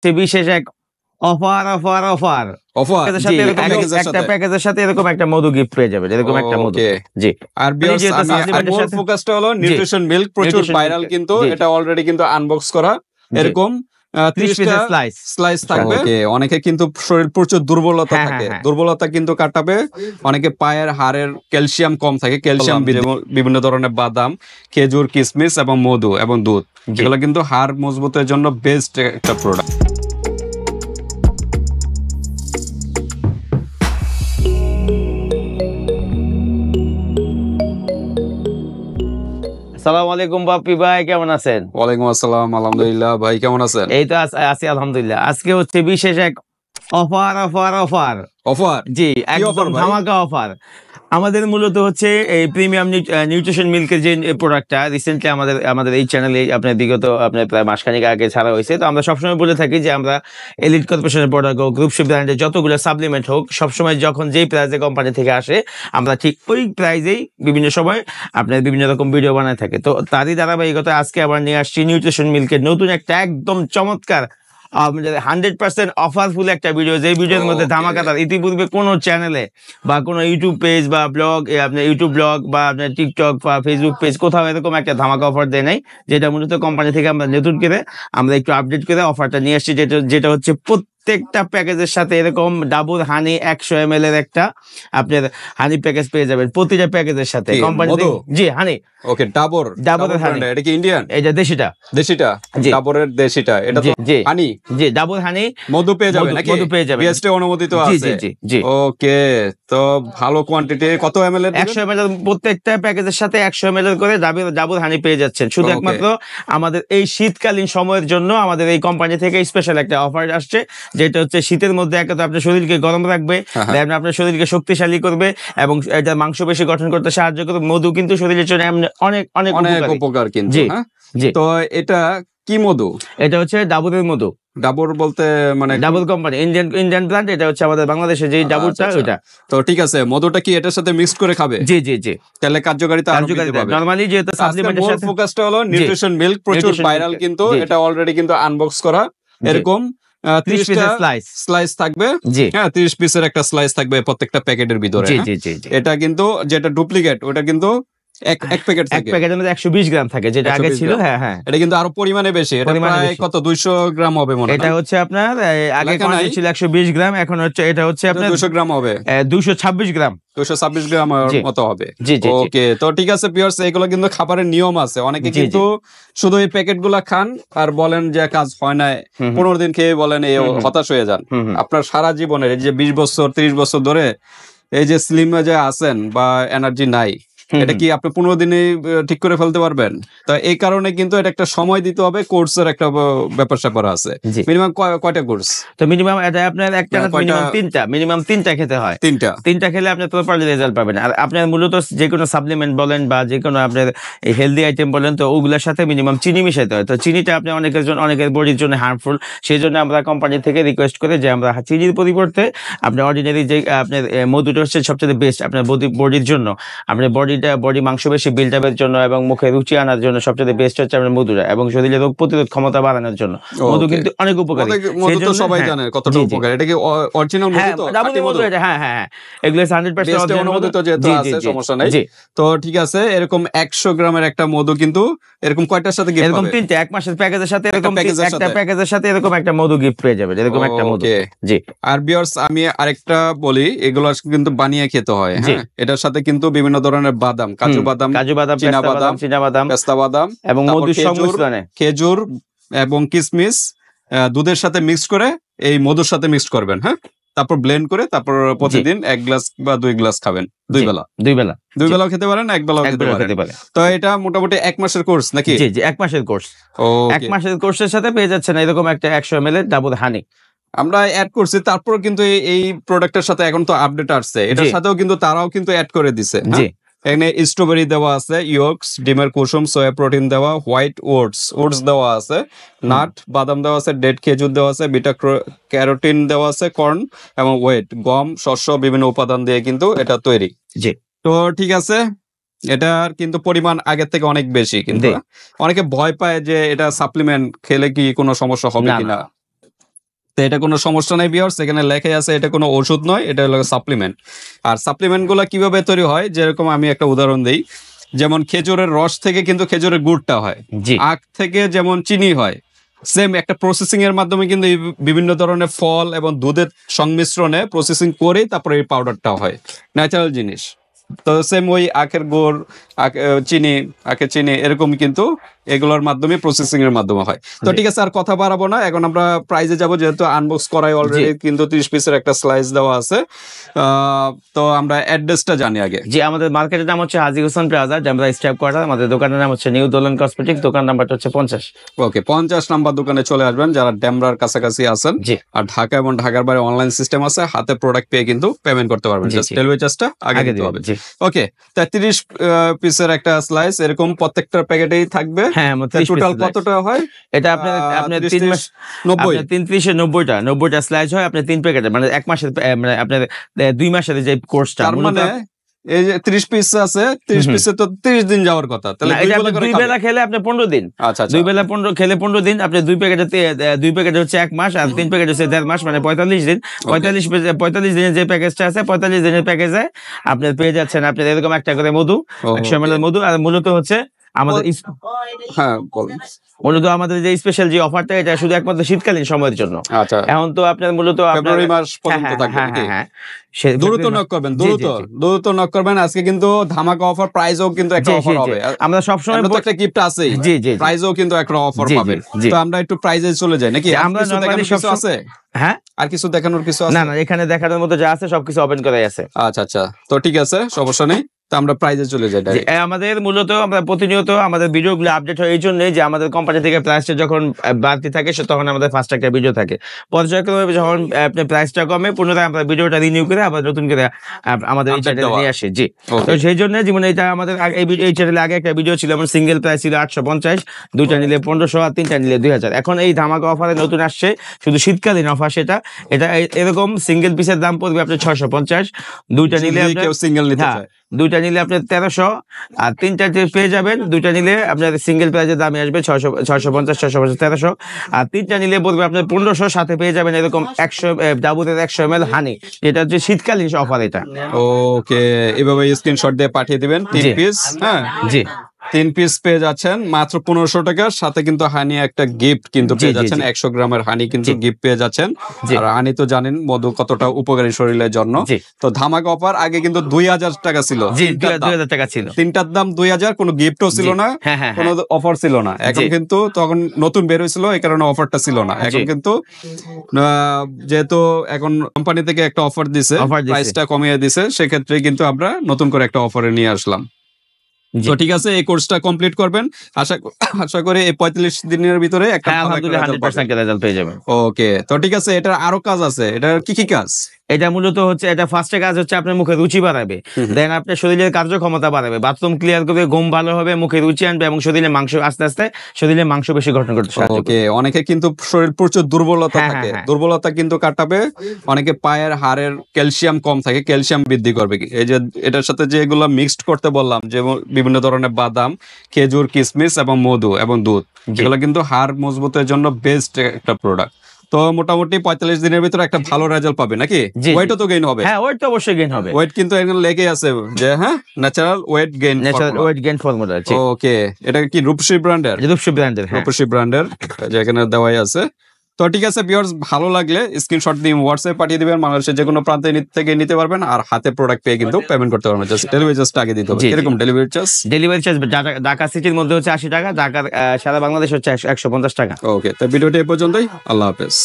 বিশেষ এক offer offer offer offer জি একটা প্যাকেজের সাথে এরকম একটা মধু গিফট পেয়ে যাবেন, এরকম একটা মধু। জি আর ভিউয়ার্স আমি মূল ফোকাসটা হলো নিউট্রিশন মিল্ক, প্রচুর ভাইরাল কিন্তু এটা অলরেডি কিন্তু আনবক্স করা, এরকম 30 পিসের স্লাইস থাকবে। অনেকে কিন্তু শরীর প্রচুর দুর্বলতা থাকে, দুর্বলতা কিন্তু কাটাবে। অনেকে পায়ের হাড়ের ক্যালসিয়াম কম থাকে, ক্যালসিয়াম বিভিন্ন ধরনের বাদাম, খেজুর, কিশমিশ এবং মধু এবং দুধ, এগুলো কিন্তু হাড় মজবুতের জন্য বেস্ট একটা প্রোডাক্ট। আসসালামু আলাইকুম বাপ্পি ভাই, কেমন আছেন? ওয়ালাইকুম আসসালাম, আলহামদুলিল্লাহ। ভাই কেমন আছেন? এই তো আছি আলহামদুলিল্লাহ। আজকে হচ্ছে বিশেষ এক অফার অফার অফার অফার জি, একদম ধামাকা অফার। আমাদের মূলত হচ্ছে এই প্রিমিয়াম নিউট্রিশন মিল্কের যে প্রোডাক্টটা রিসেন্টলি আমাদের এই চ্যানেলে আপনার বিগত প্রায় মাসখানেক আগে ছাড়া হয়েছে। তো আমরা সবসময় বলে থাকি যে আমরা এলিট কর্পোরেশনের প্রোডাক্ট হোক, গ্রুপশিপ ব্র্যান্ডের যতগুলো সাপ্লিমেন্ট হোক, সবসময় যখন যেই প্রাইসে কোম্পানি থেকে আসে আমরা ঠিক ওই প্রাইজেই বিভিন্ন সময় আপনার বিভিন্ন রকম ভিডিও বানায় থাকে। তো তারই ধারাবাহিকতা আজকে আবার নিয়ে আসছি নিউট্রিশন মিল্কের নতুন একটা একদম চমৎকার 100% অফারফুল একটা ভিডিও, যে ভিডিওর মধ্যে ধামাকাদার ইতিপূর্বে কোনো চ্যানেলে বা কোনো ইউটিউব পেজ বা ব্লগ, আপনার ইউটিউব ব্লগ বা আপনার টিকটক বা ফেসবুক পেজ কোথাও এরকম একটা ধামাকা অফার দেয় নাই, যেটা মূলত কোম্পানি থেকে আমরা নতুন করে আমরা একটু আপডেট করে অফারটা নিয়ে আসছি, যেটা হচ্ছে প্রত্যেকটা প্যাকেজের সাথে এরকম ডাবল হানি 100 ml এর একটা আপনার হানি প্যাকেজ পেয়ে যাবেন প্রতিটা প্যাকেজের সাথে কোম্পানি। জি হানি, ওকে। ডাবরের হানি, এটা কি ইন্ডিয়ান? এটা দেশিটা ডাবরের দেশিটা, এটা তো হানি। জি ডাবল হানি মধু পেয়ে যাবেন নাকি? মধু পেয়ে যাবেন, বিএসটি অনুমোদিত আছে। জি ওকে। তো ভালো কোয়ান্টিটি, কত ml এর? 100 ml প্রত্যেকটা প্যাকেজের সাথে 100 ml করে ডাবল হানি পেয়ে যাচ্ছেন। শুধু একমাত্র আমাদের এই শীতকালীন সময়ের জন্য আমাদের এই কোম্পানি থেকে স্পেশাল একটা অফার আসছে, যেটা হচ্ছে শীতের মধ্যে একে তো আপনার শরীরকে গরম রাখবে, আপনার শরীরকে শক্তিশালী করবে এবং এটা মাংসপেশি গঠন করতে সাহায্য করবে। মধু কিন্তু শরীরের জন্য অনেক অনেক উপকার কিন্তু। জি। তো এটা কি মধু? এটা হচ্ছে ডাবরের মধু। ডাবর বলতে মানে ডাবল কোম্পানি, ইন্ডিয়ান ব্র্যান্ড। এটা হচ্ছে আমাদের বাংলাদেশে যে ডাবরটা ওটা। তো ঠিক আছে, মধুটা কি এটার সাথে মিক্স করে খাবে? জি তাহলে কার্যকারিতা পাবে। নরমালি যেহেতু সাপ্লিমেন্টের সাথে ফোকাসটা হলো নিউট্রিশন মিল্ক, প্রচুর ভাইরাল কিন্তু এটা অলরেডি কিন্তু আনবক্স করা, এরকম 30 পিসের স্লাইস থাকবে। হ্যাঁ, 30 পিসের একটা স্লাইস থাকবে প্রত্যেকটা প্যাকেটের ভিতরে। এটা কিন্তু যেটা ডুপ্লিকেট ওটা কিন্তু এক প্যাকেটের মধ্যে 120 গ্রাম থাকে, যেটা আগে ছিল। হ্যাঁ, এটা কিন্তু আরো পরিমাণে বেশি, এটা প্রায় কত 200 গ্রাম হবে মনে হয়। এটা হচ্ছে আপনার আগে ছিল 120 গ্রাম, এখন হচ্ছে এটা হচ্ছে আপনার 200 গ্রাম হবে, 226 গ্রাম 226 গ্রাম মতো হবে। ওকে। তো ঠিক আছে ভিউয়ার্স, এগুলো কিন্তু খাবারের নিয়ম আছে। অনেকে কিন্তু শুধু এই প্যাকেট গুলা খান আর বলেন যে কাজ হয় না, 15 দিন খেয়ে বলেন এই হতাশ হয়ে যান। আপনার সারা জীবনের এই যে 20 বছর 30 বছর ধরে এই যে স্লিম যে আছেন বা এনার্জি নাই, এটা কি আপনি 15 দিনে ঠিক করে ফেলতে পারবেন? তো এই কারণে কিন্তু এটা একটা সময় দিতে হবে, কোর্সের একটা ব্যাপার স্যাপার আছে। মিনিমাম কয়টা কোর্স? তো মিনিমাম এটা আপনার একটা মিনিমাম তিনটা খেতে হয়। তিনটা খেলে আপনি প্রপারলি রেজাল্ট পাবেন। আর আপনার মূলত যে কোনো সাপ্লিমেন্ট বলেন বা যে কোনো আপনার হেলদি আইটেম বলেন, তো ওগুলোর সাথে মিনিমাম চিনি মিশাইতে হয়। তো চিনিটা আপনি অনেকের বডির জন্য হার্মফুল, সেই জন্য আমরা কোম্পানি থেকে রিকোয়েস্ট করে যে আমরা চিনির পরিবর্তে আপনি অর্ডিনারি যে আপনার মধুটা হচ্ছে সবচেয়ে বেস্ট আপনার বডির জন্য। আপনার বডি মাংসপেশি বিল্ড আপের জন্য এবং মুখে রুচি আনার জন্য সবচেয়ে বেস্ট হচ্ছে আপনার মধুটা, এবং শরীরে রোগ প্রতিরোধ ক্ষমতা বাড়ানোর জন্য মধু কিন্তু অনেক উপকারী। মধু তো সবাই জানে কতটা উপকারী। এটা কি অরিজিনাল মধু? তো খাঁটি মধু। হ্যাঁ, এগুলো 100% অনুমোদিত যেহেতু আছে, সমস্যা নাই। তো ঠিক আছে, এরকম 100 গ্রামের একটা মধু কিন্তু এরকম কয়টার সাথে গিফট পাবে? এরকম তিনটা, এক মাসের প্যাকেজের সাথে এরকম একটা প্যাকেজের সাথে এরকম একটা মধু গিফট পেয়ে যাবে, এরকম একটা মধু। জি। আর ভিউয়ার্স আমি আরেকটা বলি, এগুলো কিন্তু বানিয়ে খেতে হয়। হ্যাঁ, এটার সাথে কিন্তু বিভিন্ন ধরনের বাদাম, কাজু বাদাম, চীনা বাদাম, পেস্তা বাদাম এবং মধুর সংমিশ্রণে খেজুর এবং কিশমিশ দুধের সাথে মিক্স করে এই মধুর সাথে মিক্স করবেন। হ্যাঁ, তারপর ব্লেন্ড করে তারপর প্রতিদিন 1 গ্লাস বা 2 গ্লাস খাবেন। দুই বেলাও খেতে পারেন, এক বেলাও খেতে পারেন। তো এটা মোটামুটি 1 মাসের কোর্স নাকি? জি 1 মাসের কোর্স। 1 মাসের কোর্সের সাথে পেয়ে যাচ্ছেন এরকম একটা 100 ml এর ডাবল হানি। আমরা অ্যাড করছি, তারপর কিন্তু এই প্রোডাক্টের সাথে এখন তো আপডেট আসছে, এটার সাথেও কিন্তু তারাও কিন্তু অ্যাড করে দিছে। এখানে স্ট্রবেরি দেওয়া আছে, ইয়ক্স, ডিমের কুসুম, সোয়া প্রোটিন দেওয়া, হোয়াইট ওটস দেওয়া আছে, নাট বাদাম দেওয়া আছে, ডেড খেজুর দেওয়া আছে, বিটা ক্যারোটিন দেওয়া আছে, কর্ন এবং গম, শস্য, বিভিন্ন উপাদান দিয়ে কিন্তু এটা তৈরি। জি। তো ঠিক আছে, এটার কিন্তু পরিমাণ আগের থেকে অনেক বেশি, কিন্তু অনেকে ভয় পায় যে এটা সাপ্লিমেন্ট খেলে কি কোনো সমস্যা হবে কিনা। তো এটা কোনো সমস্যা নাই ভিউয়ার্স, এখানে লেখাই আছে এটা কোনো ওষুধ নয়, এটা হলো সাপ্লিমেন্ট। আর সাপ্লিমেন্ট গুলো কিভাবে তৈরি হয়, যেরকম আমি একটা উদাহরণ দিই, যেমন খেজুরের রস থেকে কিন্তু খেজুরের গুড়টা হয়, আখ থেকে যেমন চিনি হয়, সেম একটা প্রসেসিং এর মাধ্যমে কিন্তু বিভিন্ন ধরনের ফল এবং দুধের সংমিশ্রণে প্রসেসিং করে তারপরে এই পাউডারটা হয়, ন্যাচারাল জিনিস। তো সেম ওই আখের গুড়, আখের চিনি এরকম কিন্তু এগুলোর মাধ্যমে প্রসেসিং এর মাধ্যমে হয়। তো ঠিক আছে, আর কথা বাড়াবো না, এখন আমরা প্রাইজে যাব, যেহেতু আনবক্স করাই অলরেডি কিন্তু 30 পিসের একটা স্লাইস দেওয়া আছে। তো আমরা অ্যাড্রেসটা জানি আগে। জি, আমাদের মার্কেটের নাম হচ্ছে হাজী হোসেন প্লাজা, জামরা স্ট্যাপ কোয়ার্টার। আমাদের দোকানের নাম হচ্ছে নিউ দোলন কসমেটিক, দোকান নাম্বারটা হচ্ছে 50। ওকে, 50 নাম্বার দোকানে চলে আসবেন যারা ডেমরার কাছাকাছি আছেন। আর ঢাকা এবং ঢাকার বাইরে অনলাইন সিস্টেম আছে, হাতে প্রোডাক্ট পেয়ে কিন্তু পেমেন্ট করতে পারবেন, জাস্ট ডেলিভারি চার্জটা আগে দিতে হবে। ওকে, 30 পিসের একটা স্লাইস এরকম প্রত্যেকটা প্যাকেটেই থাকবে। হ্যাঁ, টোটাল কতটা হয় এটা? আপনার 3 মাস 90টা স্লাইস হয় আপনার 3 প্যাকেটে, মানে 1 মাসের, মানে আপনার 2 মাসের যে কোর্সটা, মানে এই যে 30 পিস আছে, 30 পিসে তো 30 দিন যাওয়ার কথা, তাহলে দুই বেলা খেলে আপনি 15 দিন। আচ্ছা, 2 বেলা 15 খেলে 15 দিন, আপনি 2 প্যাকেটে হচ্ছে 1 মাস, আর 3 প্যাকেট হচ্ছে 1.5 মাস, মানে 45 দিন। 45 দিনের যে প্যাকেজটা আছে, 45 দিনের প্যাকেজে আপনি পেয়ে যাচ্ছেন আপনি এরকম একটা করে মধু, 100 ml মধু। আর মূলত হচ্ছে আমাদের আমাদের যে স্পেশাল যে অফারটা, এটা শুধু একমাত্র শীতকালীন সময়ের জন্য। আচ্ছা, এখন তো আপনার মূলত ফেব্রুয়ারি মাস পর্যন্ত থাকবে। দ্রুত নক করবেন আজকে কিন্তু ধামাকা অফার, প্রাইসও কিন্তু একটা অফার হবে। আমরা সব সময় তো একটা গিফট আছেই, প্রাইসও কিন্তু একটা অফার পাবেন। তো আমরা একটু প্রাইসে চলে যাই নাকি? আমরা নরমালি সব আছে, হ্যাঁ, আর কিছু দেখানোর কিছু আছে? না, এখানে দেখানোর মতো যা আছে সবকিছু ওপেন করাই আছে। আচ্ছা, তো ঠিক আছে, সমস্যা নেই। তো আমরা প্রাইজে চলে যাই। আমাদের মূলত আমরা প্রতিনিয়ত আমাদের ভিডিওগুলো আপডেট হয় এই জন্যই যে আমাদের কোম্পানি থেকে প্রাইসটা যখন বাড়তি থাকে তখন আমাদের ফার্স্ট একটা ভিডিও থাকে, পর্যায়ক্রমে যখন আপনার প্রাইসটা কমে পুনরায় আমরা ভিডিওটা রিনিউ করে আবার নতুন করে আমাদের এই চ্যানেলে নিয়ে আসি। জি, তো সেই জন্য যেমন এটা আমাদের এই চ্যানেলে আগে একটা ভিডিও ছিল, আমার সিঙ্গেল প্রাইস ছিল 850, 2টা নিলে 1500 আর 3টা নিলে 2000। এখন এই ধামাকা অফারে নতুন আসছে শুধু শীতকালীন অফার, এটা এরকম সিঙ্গেল পিসের দাম পড়বে আপনার 650, 2টা নিলে সিঙ্গেল নিতে চায় 2টা নিলে আপনার 1300, আর 3টা পেয়ে যাবেন 2টা নিলে আপনার সিঙ্গেল প্রাইজের দামে আসবে 650, 1300, আর 3টা নিলে বলবে আপনার 1500, সাথে পেয়ে যাবেন এরকম 100 ডাবুতের 100 ml হানি, যেটা হচ্ছে শীতকালীন অফার। এটা ওকে, এভাবে স্ক্রিনশট দিয়ে পাঠিয়ে দিবেন 3 পিস। হ্যাঁ, জি, 3 পিস পেয়ে যাচ্ছেন মাত্র 1500 টাকার সাথে কিন্তু হানি একটা গিফট কিন্তু পেয়ে যাচ্ছেন, 100 গ্রামের হানি কিন্তু গিফট পেয়ে যাচ্ছেন। আর হানি তো জানেন মধু কতটা উপকারী শরীরের জন্য। তো ধামাকা অফার আগে কিন্তু 2000 টাকা ছিল, 2000 টাকা ছিল, তিনটার দাম 2000, কোনো গিফটও ছিল না, কোনো অফার ছিল না। এখন কিন্তু তখন নতুন বের হয়েছিল এই কারণে অফারটা ছিল না। এখন কিন্তু যেহেতু এখন কোম্পানি থেকে একটা অফার দিছে, প্রাইসটা কমিয়ে দিছে, সেক্ষেত্রে কিন্তু আমরা নতুন করে একটা অফারে নিয়ে আসলাম। তো ঠিক আছে, এই কোর্সটা কমপ্লিট করবেন, আশা করি এই 45 দিনের ভিতরে একটা ভালো রেজাল্ট পেয়ে যাবেন। ওকে, তো ঠিক আছে, এটার আরো কাজ আছে, এটার কি কাজ? এটা মূলত হচ্ছে, এটা ফার্স্টে কাজ হচ্ছে আপনার মুখে রুচি বাড়াবে, দেন আপনার শরীরের কার্যক্ষমতা বাড়াবে, বাথরুম ক্লিয়ার করবে, ঘুম ভালো হবে, মুখে রুচি আনবে এবং শরীরে মাংস আস্তে আস্তে বেশি গঠন করতে সাহায্য করবে। ওকে, অনেকে কিন্তু শরীর প্রচুর দুর্বলতা থাকে, দুর্বলতা কিন্তু কাটাবে। অনেকে পায়ের হাড়ের ক্যালসিয়াম কম থাকে, ক্যালসিয়াম বৃদ্ধি করবে। এই যে এটার সাথে যে এগুলো মিক্সড করতে বললাম, যে বিভিন্ন ধরনের বাদাম, খেজুর, কিশমিশ এবং মধু এবং দুধ, এগুলো কিন্তু হাড় মজবুতের জন্য বেস্ট একটা প্রোডাক্ট। তো মোটামুটি 45 দিনের ভিতরে একটা ভালো রেজাল্ট পাবে নাকি? ওয়েটও তো গেইন হবে? হ্যাঁ, ওয়েট তো অবশ্যই গেইন হবে। ওয়েট কিন্তু এখানে লেগে আছে যে ন্যাচারাল ওয়েট গেইন ফর্মুলা। ওকে, এটা কি রূপসী ব্র্যান্ডের? রূপসী ব্র্যান্ডের যেখানে দেওয়াই আছে। তো ঠিক আছে ভিউয়ার্স, ভালো লাগলে স্ক্রিনশট দিয়ে হোয়াটসঅ্যাপে পাঠিয়ে দিবেন, বাংলাদেশের যে কোনো প্রান্তে থেকে নিতে পারবেন, আর হাতে প্রোডাক্ট পেয়ে কিন্তু পেমেন্ট করতে পারবেন। জাস্ট ডেলিভারি চার্জটা আগে দিতে হবে। এরকম ডেলিভারি চার্জ ঢাকা সিটির মধ্যে হচ্ছে 80 টাকা, ঢাকার সারা বাংলাদেশ হচ্ছে 150 টাকা। ওকে, তো ভিডিওটি এই পর্যন্তই। আল্লাহ হাফেজ।